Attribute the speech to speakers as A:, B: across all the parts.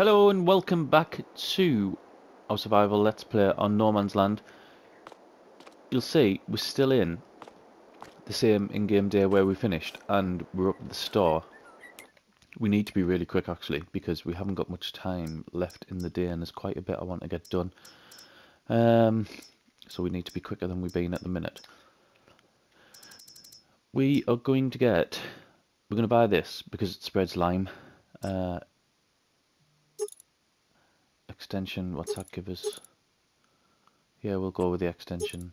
A: Hello and welcome back to our survival let's play on No Man's Land. You'll see we're still in the same in-game day where we finished, and we're up at the store. We need to be really quick actually, because we haven't got much time left in the day and there's quite a bit I want to get done. So we need to be quicker than we've been at the minute. We're going to buy this because it spreads lime. Extension, what's that give us? Yeah, we'll go with the extension.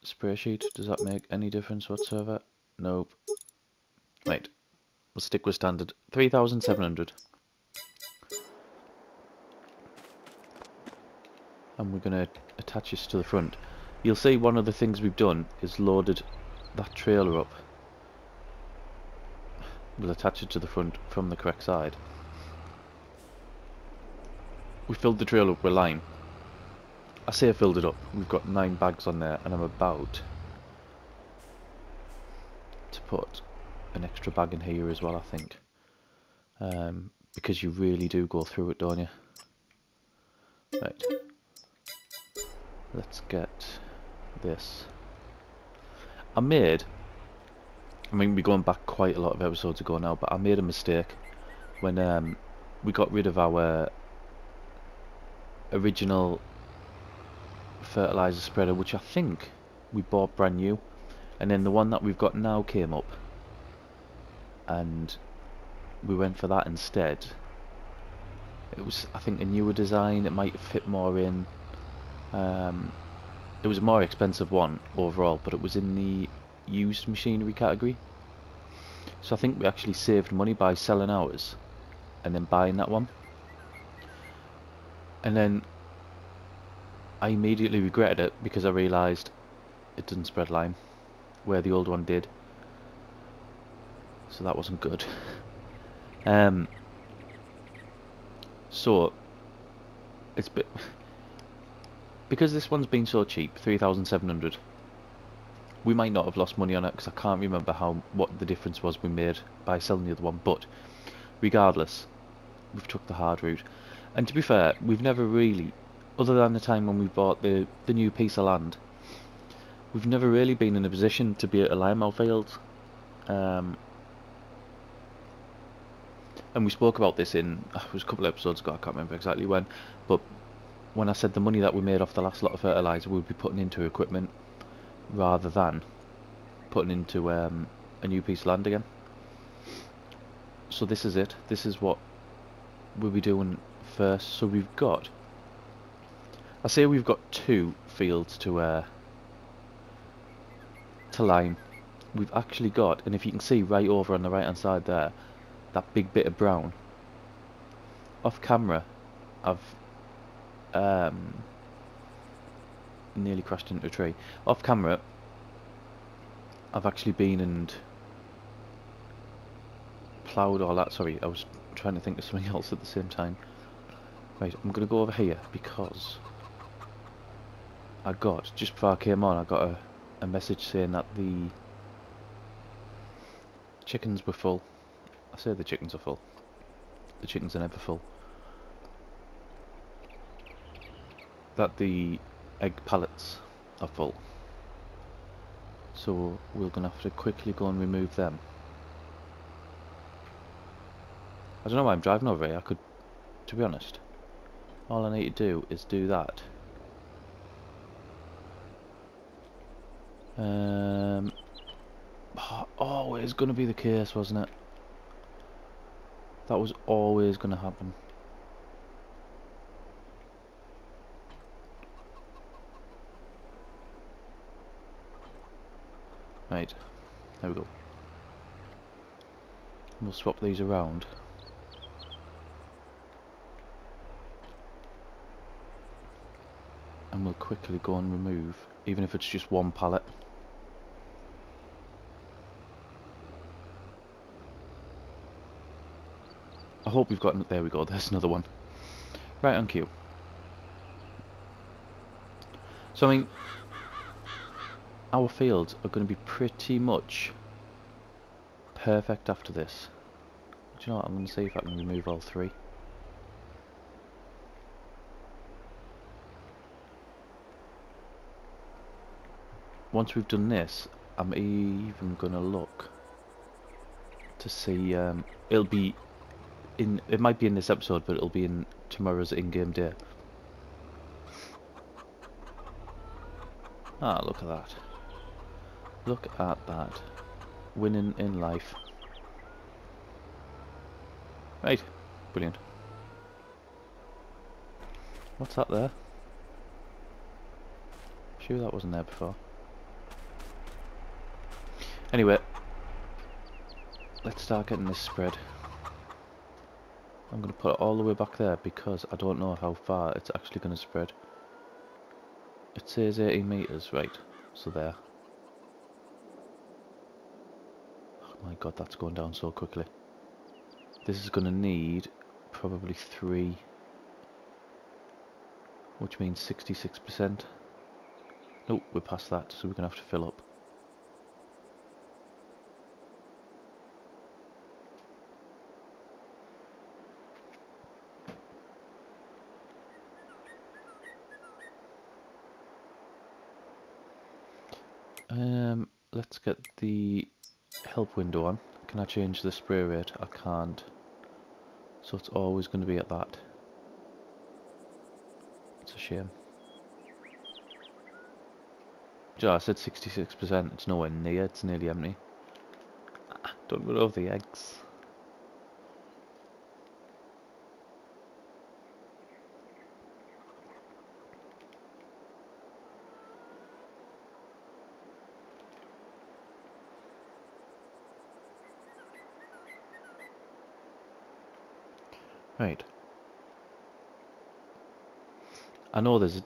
A: Spray sheet, does that make any difference whatsoever? Nope. Right, we'll stick with standard. 3,700. And we're going to attach this to the front. You'll see one of the things we've done is loaded that trailer up. We'll attach it to the front from the correct side. We filled the trailer up with lime. I say I filled it up. We've got 9 bags on there, and I'm about to put an extra bag in here as well, I think. Because you really do go through it, don't you? Right. Let's get this. I mean, we're going back quite a lot of episodes ago now, but I made a mistake when we got rid of our original fertilizer spreader, which I think we bought brand new, and then the one that we've got now came up and we went for that instead. It was, I think, a newer design. It might fit more in. It was a more expensive one overall, but it was in the used machinery category, so I think we actually saved money by selling ours and then buying that one. And then I immediately regretted it because I realised it didn't spread lime where the old one did, so that wasn't good. So it's because this one's been so cheap, 3,700. We might not have lost money on it because I can't remember what the difference was we made by selling the other one, but regardless, we've took the hard route. And to be fair, we've never really, other than the time when we bought the new piece of land, we've never really been in a position to be at a lime our fields. And we spoke about this in, it was a couple of episodes ago, I can't remember exactly when, but when I said the money that we made off the last lot of fertiliser we would be putting into equipment rather than putting into a new piece of land again. So this is it. This is what we'll be doing first. So we've got, I say we've got 2 fields to lime. We've actually got, and if you can see right over on the right hand side there, that big bit of brown. Off camera, I've nearly crashed into a tree. Off camera, I've actually been and ploughed all that. Sorry, I was trying to think of something else at the same time. Right, I'm going to go over here because I got, just before I came on, I got a message saying that the chickens were full. I say the chickens are full. The chickens are never full. That the egg pallets are full. So we're going to have to quickly go and remove them. I don't know why I'm driving over here. I could, to be honest, all I need to do is do that. Always going to be the case, wasn't it? That was always going to happen. Right, there we go. We'll swap these around. And we'll quickly go and remove, even if it's just one pallet. I hope we've got, there we go, there's another one. Right on cue. So I mean, our fields are going to be pretty much perfect after this. Do you know what? I'm going to see if I can remove all 3. Once we've done this, I'm even going to look to see, it'll be in, it might be in this episode, but it'll be in tomorrow's in-game day. Ah, look at that. Look at that. Winning in life. Right, brilliant. What's that there? Sure that wasn't there before. Anyway, let's start getting this spread. I'm going to put it all the way back there because I don't know how far it's actually going to spread. It says 18 meters, right, so there. Oh my god, that's going down so quickly. This is going to need probably 3, which means 66%. Nope, we're past that, so we're going to have to fill up. Let's get the help window on. Can I change the spray rate? I can't. So it's always going to be at that. It's a shame. I said 66%, it's nowhere near, it's nearly empty. Don't run over the eggs. Right. I know there's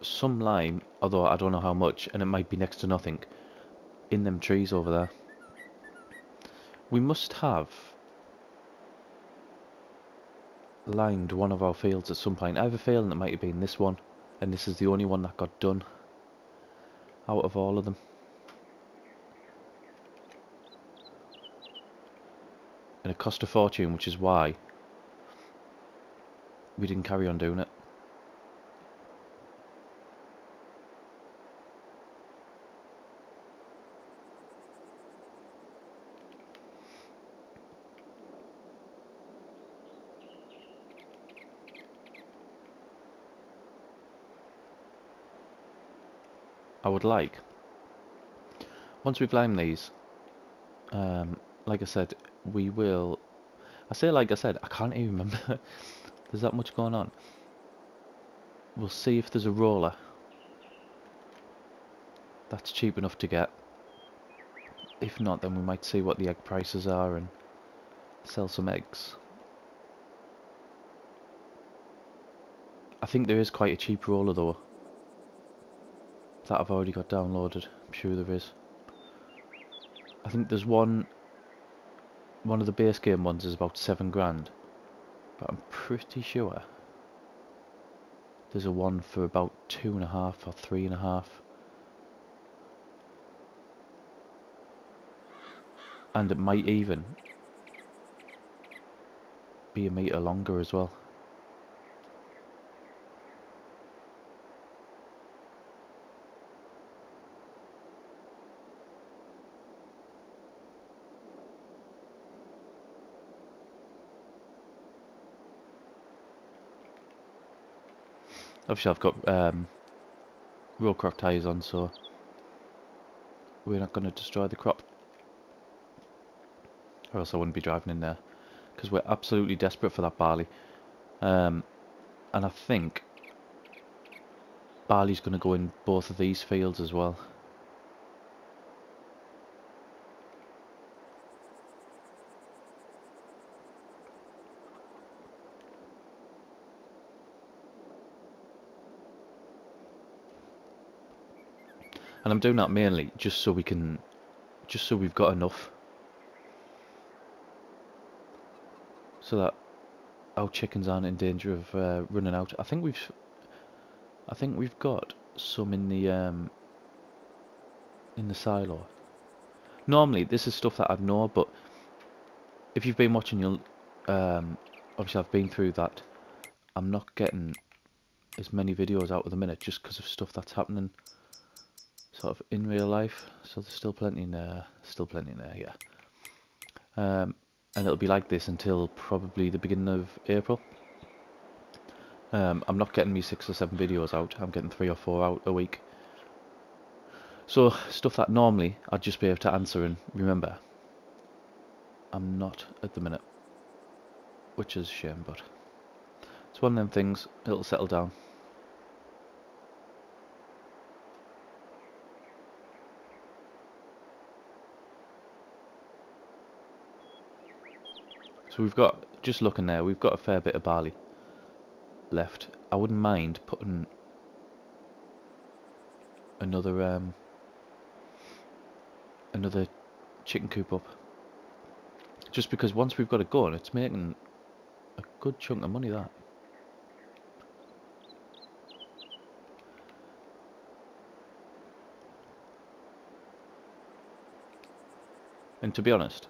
A: some lime, although I don't know how much, and it might be next to nothing, in them trees over there. We must have limed one of our fields at some point. I have a feeling it might have been this one, and this is the only one that got done out of all of them. And it cost a fortune, which is why we didn't carry on doing it. I would like, once we've limed these, like I said, we will, I say like I said, I can't even remember, there's that much going on. We'll see if there's a roller that's cheap enough to get. If not, then we might see what the egg prices are and sell some eggs. I think there is quite a cheap roller though, that I've already got downloaded. I'm sure there is. I think there's one of the base game ones is about £7 grand, but I'm pretty sure there's a one for about 2.5 or 3.5. And it might even be a metre longer as well. Obviously I've got row crop tyres on, so we're not going to destroy the crop, or else I wouldn't be driving in there, because we're absolutely desperate for that barley. And I think barley's going to go in both of these fields as well. And I'm doing that mainly just so we can, just so we've got enough, so that our chickens aren't in danger of running out. I think we've got some in the silo. Normally this is stuff that I'd know, but if you've been watching, you'll obviously I've been through that. I'm not getting as many videos out at the minute just because of stuff that's happening sort of in real life. So there's still plenty in there, yeah. And it'll be like this until probably the beginning of April. I'm not getting me 6 or 7 videos out. I'm getting 3 or 4 out a week. So stuff that normally I'd just be able to answer and remember, I'm not at the minute, which is a shame, but it's one of them things. It'll settle down. So we've got, just looking there, we've got a fair bit of barley left. I wouldn't mind putting another another chicken coop up, just because once we've got it going, it's making a good chunk of money, that. And to be honest,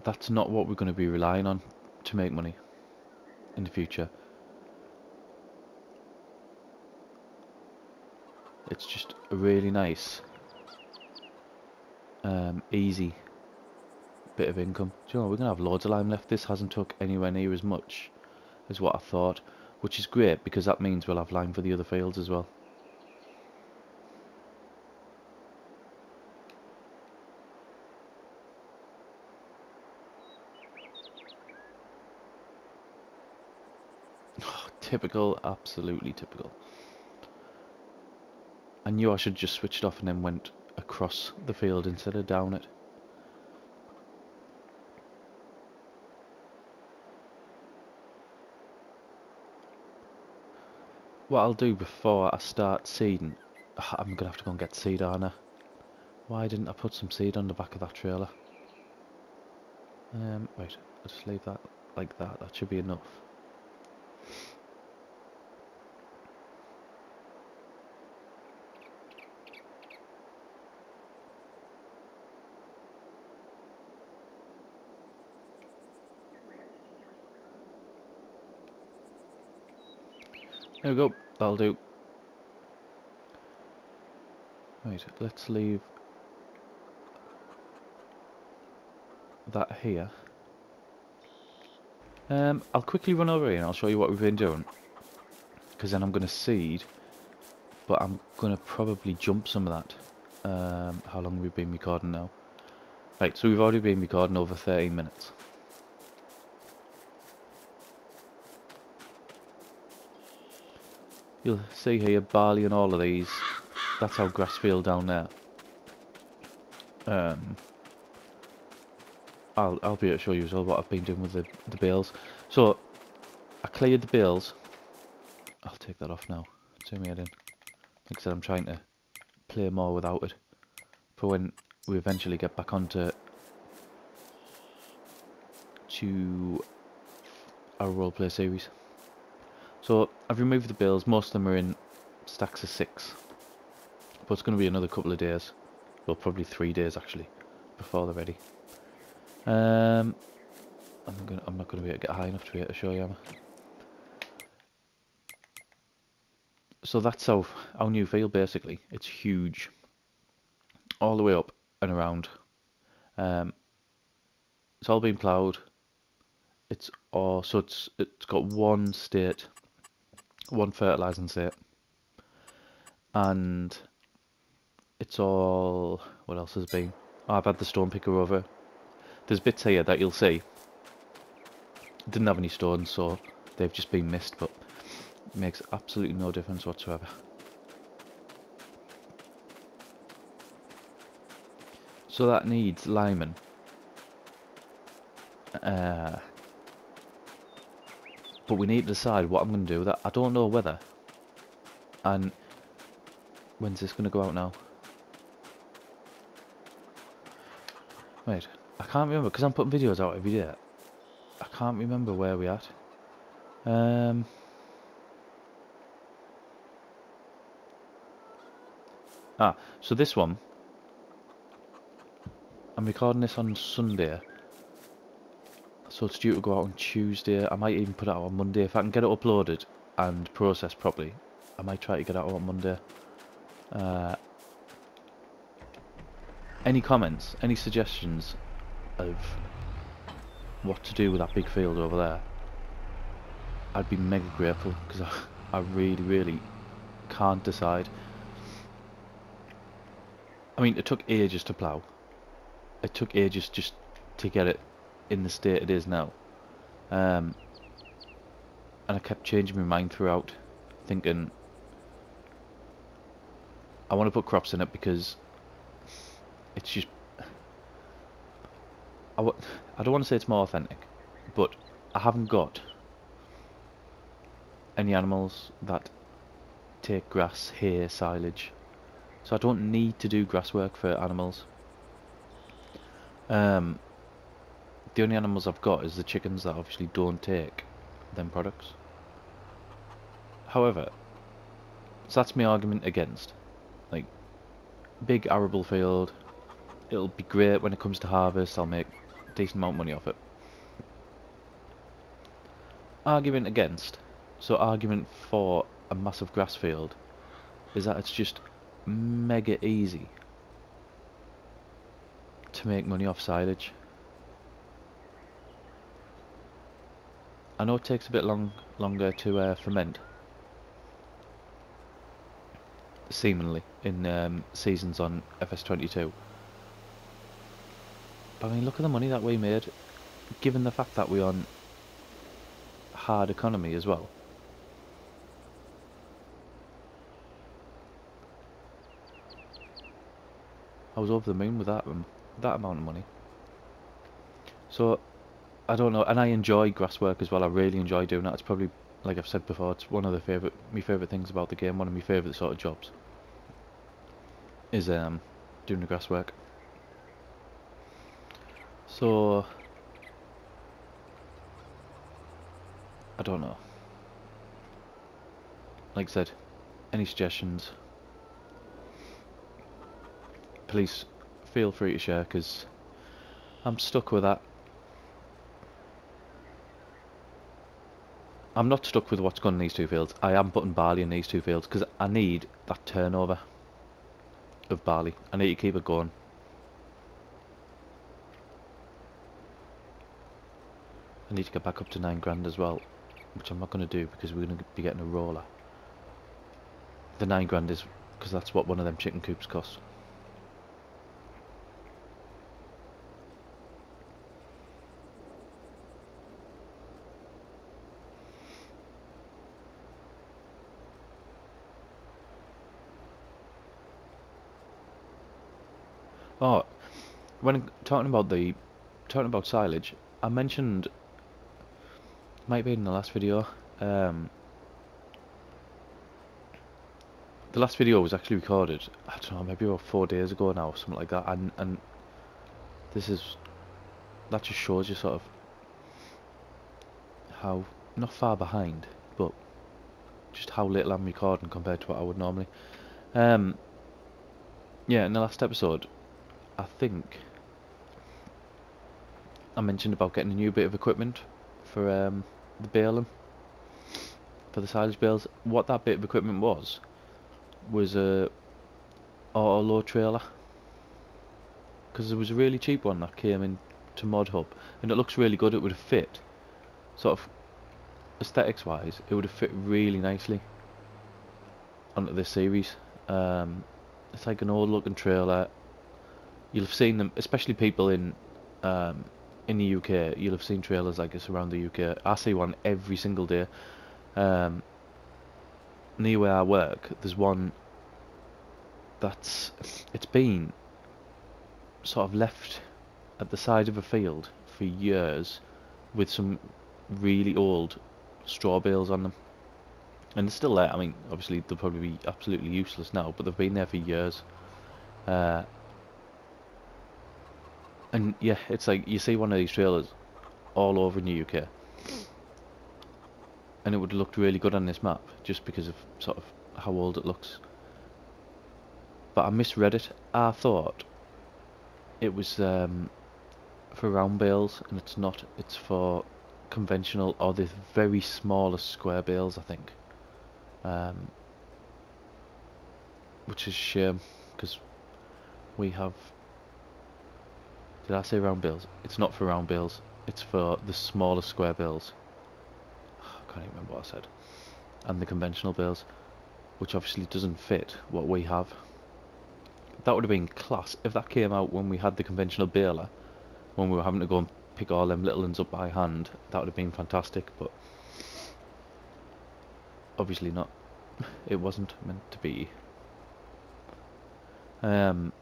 A: that's not what we're going to be relying on to make money in the future. It's just a really nice, easy bit of income. Do you know, we're going to have loads of lime left. This hasn't took anywhere near as much as what I thought, which is great because that means we'll have lime for the other fields as well. Typical, absolutely typical. I knew I should just switch it off and then went across the field instead of down it. What I'll do before I start seeding, I'm going to have to go and get seed, aren't I? Why didn't I put some seed on the back of that trailer? Wait, I'll just leave that like that. That should be enough. There we go, that'll do. Right, let's leave that here. I'll quickly run over here and I'll show you what we've been doing, because then I'm going to seed, but I'm going to probably jump some of that. How long have we been recording now? Right, so we've already been recording over 13 minutes. You'll see here barley and all of these. That's our grass field down there. I'll be able to show you as well what I've been doing with the bales. So I cleared the bales. I'll take that off now. Turn my head in. Like I said, I'm trying to play more without it for when we eventually get back onto our roleplay series. So I've removed the bales. Most of them are in stacks of 6, but it's going to be another couple of days, well, probably 3 days actually, before they're ready. I'm not going to be able to get high enough to be able to show you, am I? So that's our new field basically. It's huge, all the way up and around. It's all been ploughed. It's got one state, one fertilising state, and it's all, what else has been? Oh, I've had the stone picker over. There's bits here that you'll see didn't have any stones, so they've just been missed, but it makes absolutely no difference whatsoever. So that needs liming. But we need to decide what I'm going to do with that. I don't know whether. And when's this going to go out now? Wait, I can't remember because I'm putting videos out every day. I can't remember where we're at. So this one, I'm recording this on Sunday, so it's due to go out on Tuesday. I might even put it out on Monday if I can get it uploaded and processed properly. I might try to get it out on Monday. Any comments, any suggestions of what to do with that big field over there? I'd be mega grateful, because I really, really can't decide. I mean, it took ages to plough. It took ages just to get it in the state it is now. And I kept changing my mind throughout, thinking I want to put crops in it because it's just... I don't want to say it's more authentic, but I haven't got any animals that take grass, hay, silage. So I don't need to do grass work for animals. The only animals I've got is the chickens that obviously don't take them products. However, so that's my argument against. Like, big arable field, it'll be great when it comes to harvest, I'll make a decent amount of money off it. Argument against, so argument for a massive grass field, is that it's just mega easy to make money off silage. I know it takes a bit longer to ferment, seemingly, in seasons on ps42. But I mean, look at the money that we made, given the fact that we're on hard economy as well. I was over the moon with that amount of money. So, I don't know, and I enjoy grass work as well. I really enjoy doing that. It's probably, like I've said before, it's one of my favourite things about the game. One of my favourite sort of jobs is doing the grass work. So, I don't know. Like I said, any suggestions, please feel free to share, because I'm stuck with that. I'm not stuck with what's going in these two fields. I am putting barley in these two fields because I need that turnover of barley. I need to keep it going. I need to get back up to 9 grand as well, which I'm not going to do because we're going to be getting a roller. The 9 grand is because that's what one of them chicken coops costs. Oh, when talking about silage, I mentioned, might be in the last video. The last video was actually recorded, I don't know, maybe about 4 days ago now, something like that. And that just shows you sort of how, not far behind, but just how little I'm recording compared to what I would normally. Yeah, in the last episode, I think I mentioned about getting a new bit of equipment for the baling, for the silage bales. What that bit of equipment was a auto load trailer, because there was a really cheap one that came in to Mod Hub, and it looks really good. It would have fit, sort of aesthetics wise, it would have fit really nicely onto this series. It's like an old looking trailer. You'll have seen them, especially people in the UK. You'll have seen trailers like this around the UK. I see one every single day. Near where I work, there's one it's been sort of left at the side of a field for years, with some really old straw bales on them, and it's still there. I mean, obviously they'll probably be absolutely useless now, but they've been there for years. And yeah, it's like you see one of these trailers all over in the UK, and it would have looked really good on this map just because of sort of how old it looks. but I misread it. I thought it was for round bales, and it's not. It's for conventional or the very smallest square bales, I think. Which is a shame, because we have... Did I say round bales? It's not for round bales. It's for the smallest square bales. I can't even remember what I said. And the conventional bales, which obviously doesn't fit what we have. That would have been class if that came out when we had the conventional baler, when we were having to go and pick all them little ones up by hand. That would have been fantastic, but obviously not. It wasn't meant to be. So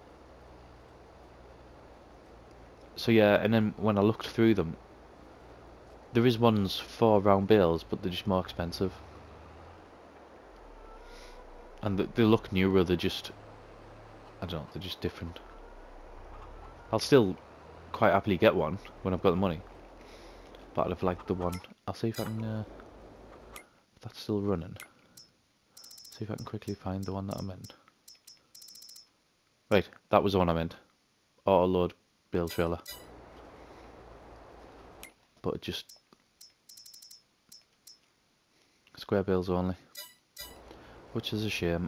A: yeah, and then when I looked through them, there is ones for round bales, but they're just more expensive. And they look newer, they're just... I don't know, they're just different. I'll still quite happily get one when I've got the money. But I'd have liked the one... I'll see if I can... if that's still running. See if I can quickly find the one that I meant. Right, that was the one I meant. Auto load bale trailer. But it just... square bales only. Which is a shame.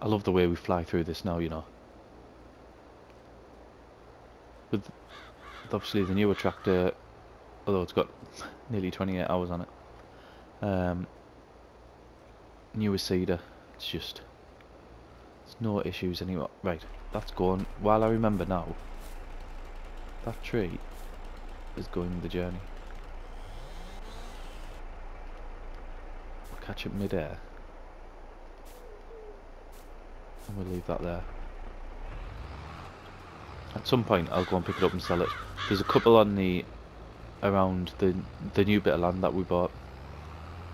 A: I love the way we fly through this now, you know. With obviously the newer tractor, although it's got nearly 28 hours on it. Newer seeder, it's just... there's no issues anymore. Right, that's gone. While I remember now, that tree is going the journey. We'll catch it mid-air. And we'll leave that there. At some point I'll go and pick it up and sell it. There's a couple on the... around the new bit of land that we bought.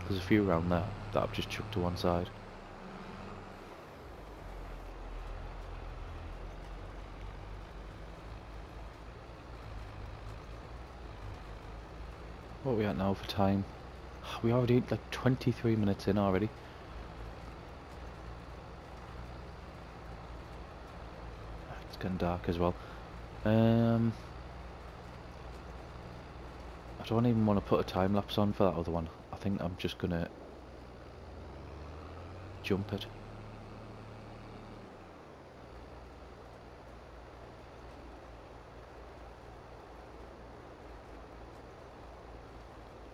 A: There's a few around there that I've just chucked to one side. What are we at now for time? We already like 23 minutes in already. It's getting dark as well. I don't even want to put a time lapse on for that other one. I think I'm just gonna jump it.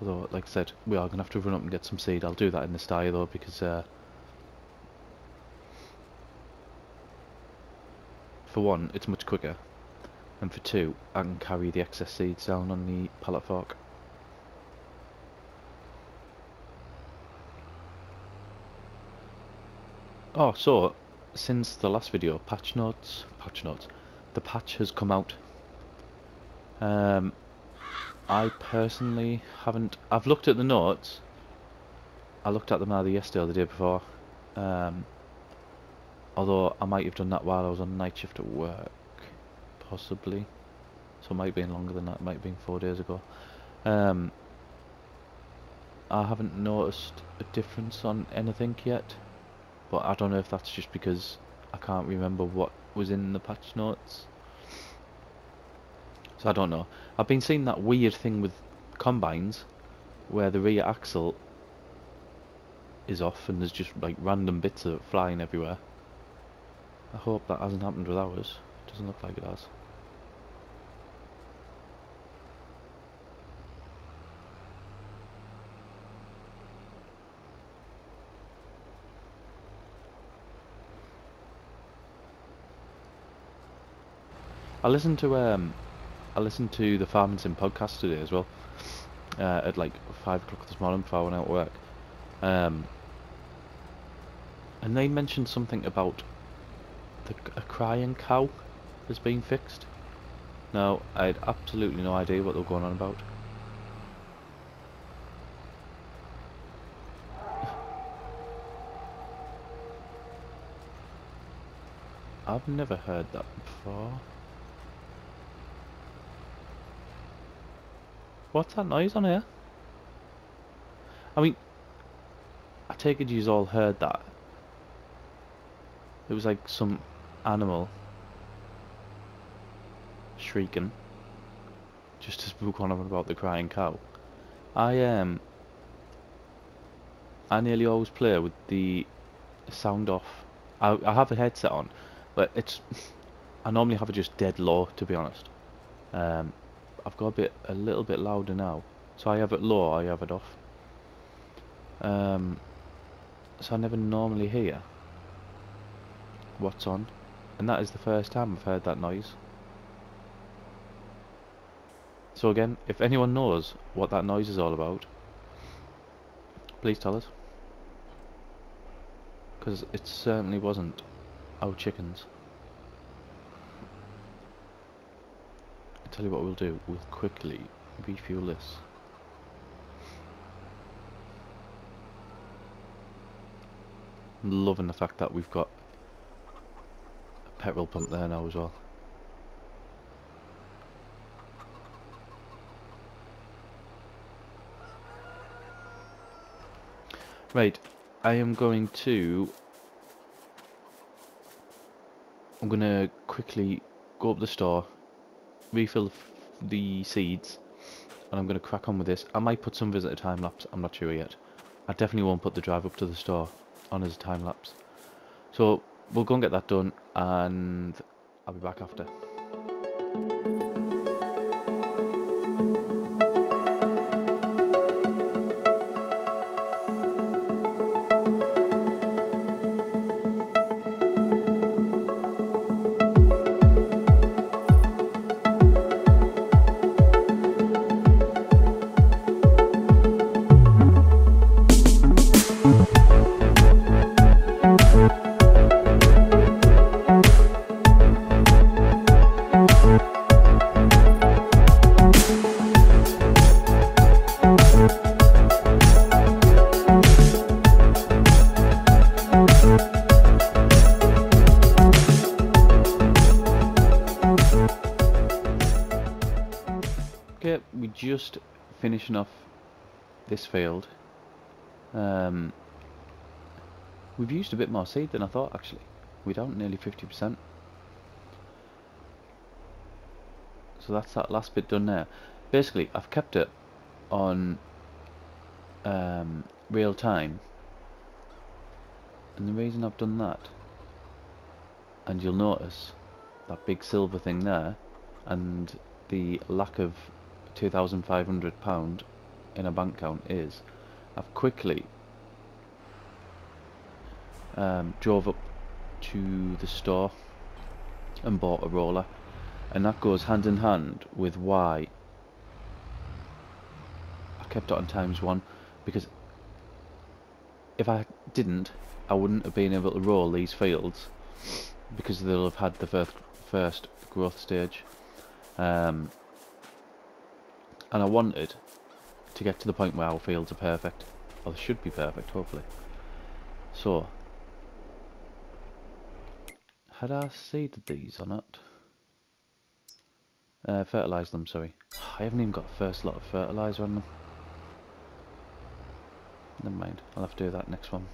A: Although, like I said, we are gonna have to run up and get some seed. I'll do that in the sty though, because for one, it's much quicker, and for two, I can carry the excess seeds down on the pallet fork. Oh, so since the last video, patch notes, the patch has come out. I personally haven't. I've looked at the notes. I looked at them either yesterday or the day before. Although I might have done that while I was on night shift at work, possibly. So it might have been longer than that. It might have been 4 days ago. I haven't noticed a difference on anything yet. But I don't know if that's just because I can't remember what was in the patch notes. So I don't know. I've been seeing that weird thing with combines where the rear axle is off and there's just like random bits of it flying everywhere. I hope that hasn't happened with ours. It doesn't look like it has. I listened to the Farming Sim podcast today as well, at like 5 o'clock this morning before I went out to work, and they mentioned something about a crying cow has been fixed. Now, I had absolutely no idea what they were going on about. I've never heard that before. What's that noise on here? I mean, I take it you've all heard that. It was like some animal shrieking, just to spook on about the crying cow. I nearly always play with the sound off. I have a headset on, but it's I normally have it just dead low, to be honest. I've got a little bit louder now, so I have it low, I have it off. So I never normally hear what's on, and that is the first time I've heard that noise. So again, if anyone knows what that noise is all about, please tell us, because it certainly wasn't our chickens. I'll tell you what we'll do, we'll quickly refuel this. I'm loving the fact that we've got a petrol pump there now as well. Right, I'm going to quickly go up the store, refill the seeds, and I'm going to crack on with this. I might put some visitor time lapse, I'm not sure yet. I definitely won't put the drive up to the store on as a time lapse. So we'll go and get that done, and I'll be back after. Okay, we just finishing off this field. We've used a bit more seed than I thought, actually. We're down nearly 50%. So that's that last bit done there. Basically, I've kept it on real time, and the reason I've done that, and you'll notice that big silver thing there, and the lack of £2,500 in a bank account is, I've quickly drove up to the store and bought a roller, and that goes hand in hand with why I kept it on ×1, because if I didn't, I wouldn't have been able to roll these fields, because they'll have had the first growth stage, and I wanted to get to the point where our fields are perfect, or they should be perfect, hopefully. So, had I seeded these or not? Fertilised them, sorry. I haven't even got the first lot of fertiliser on them. Never mind, I'll have to do that next one.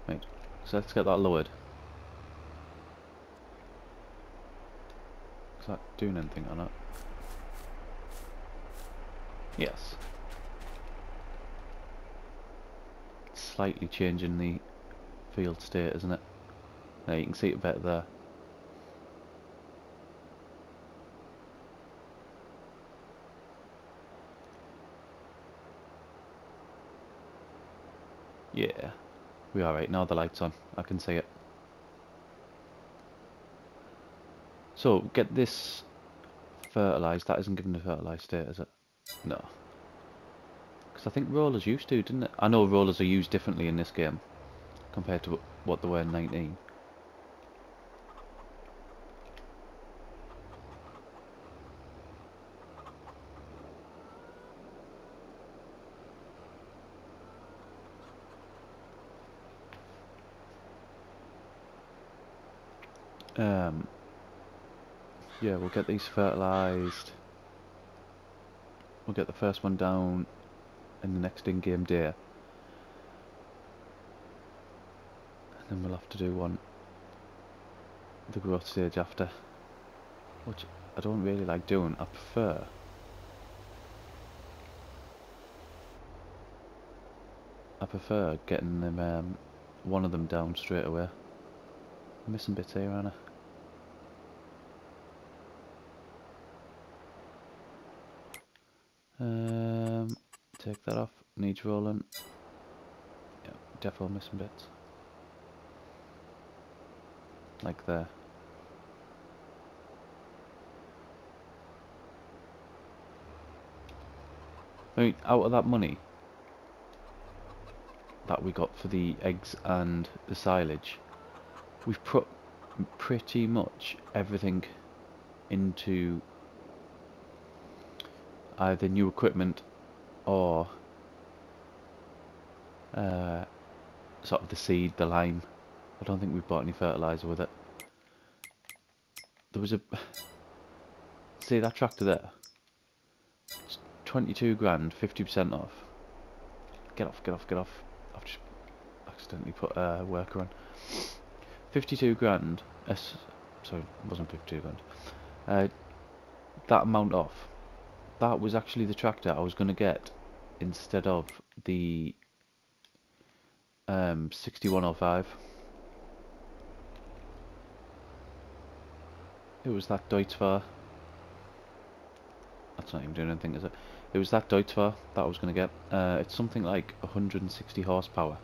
A: Right, so let's get that lowered. Is that doing anything or not? Yes. It's slightly changing the field state, isn't it? Now you can see it better there. Yeah, we are right now. The light's on. I can see it. So get this fertilised. That isn't given the fertilised state, is it? No. Because I think rollers used to, didn't it? I know rollers are used differently in this game compared to what they were in 19. Yeah, we'll get these fertilised. We'll get the first one down in the next in-game day. And then we'll have to do one, the growth stage after. Which I don't really like doing. I prefer getting them, one of them down straight away. I'm missing bits here, aren't I? Take that off. Needs rolling. Yeah, definitely missing bits. Like there. I mean, out of that money that we got for the eggs and the silage, we've put pretty much everything into either new equipment or sort of the seed, the lime. I don't think we've bought any fertiliser with it. There was a... See that tractor there? It's 22 grand, 50% off. Get off, get off, get off. I've just accidentally put a worker on. 52 grand. Sorry, it wasn't 52 grand. That amount off. That was actually the tractor I was going to get instead of the 6105. It was that Deutzfahr. That's not even doing anything, is it? It was that Deutzfahr that I was going to get. It's something like 160 horsepower.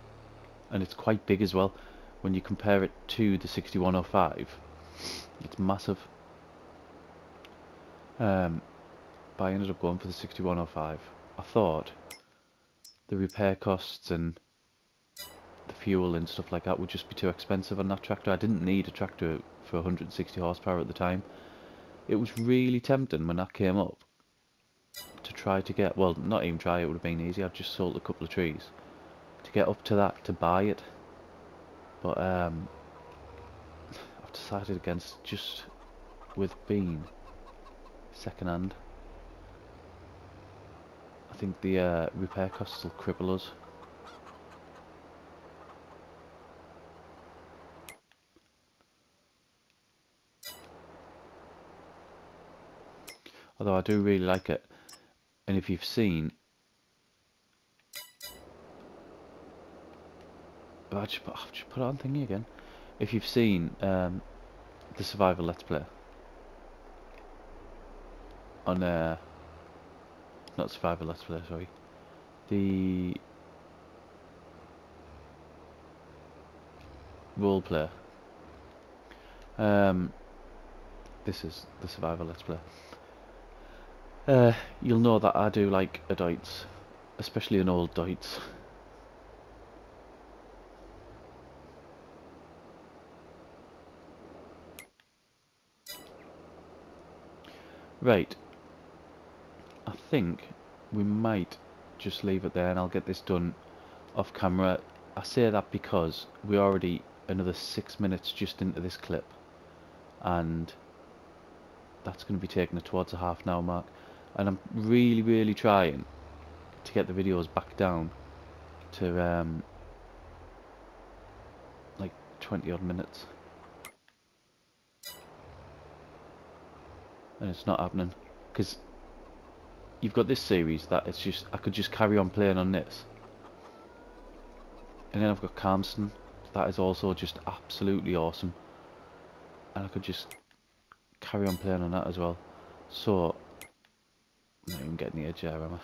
A: And it's quite big as well. When you compare it to the 6105, it's massive. But I ended up going for the 6105. I thought the repair costs and the fuel and stuff like that would just be too expensive on that tractor. I didn't need a tractor for 160 horsepower at the time. It was really tempting when that came up to try to get, well, not even try, it would have been easy. I've just sold a couple of trees to get up to that, to buy it. But I've decided against just with being second hand. I think the repair costs will cripple us. Although I do really like it. And if you've seen... I've just put it on thingy again. If you've seen the Survival Let's Play on not Survival Let's Play, sorry, the role play. This is the Survival Let's Play. You'll know that I do like a Deutz, especially an old Deutz. Right, I think we might just leave it there and I'll get this done off camera. I say that because we're already another 6 minutes just into this clip and that's going to be taking it towards a half an hour mark, and I'm really trying to get the videos back down to like 20 odd minutes. And it's not happening because you've got this series that it's just, I could just carry on playing on this, and then I've got Calmston that is also just absolutely awesome, and I could just carry on playing on that as well. So I'm not even getting the edge there, am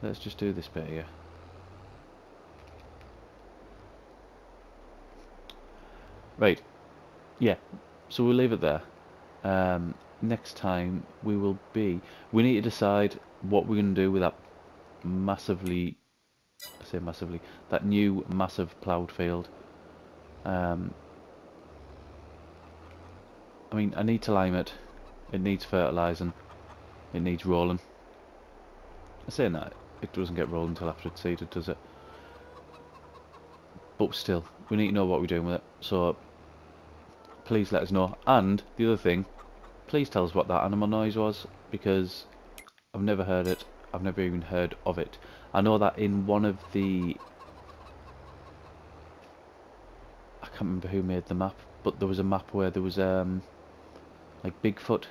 A: I? Let's just do this bit here. Right, yeah, so we'll leave it there. Next time we need to decide what we're going to do with that massively, I say massively, that new massive ploughed field. I mean, I need to lime it, it needs fertilising, it needs rolling. I'm saying that, it doesn't get rolling until after it's seeded, does it? But still, we need to know what we're doing with it. So please let us know. And the other thing, please tell us what that animal noise was, because I've never heard it. I've never even heard of it. I know that in one of the... I can't remember who made the map, but there was a map where there was like Bigfoot.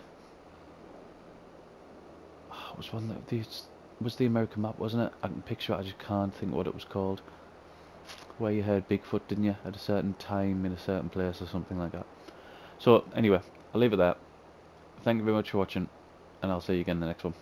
A: Oh, it was one that was the American map, wasn't it? I can picture it, I just can't think what it was called. Where you heard Bigfoot, didn't you? At a certain time in a certain place or something like that. So anyway, I'll leave it there. Thank you very much for watching, and I'll see you again in the next one.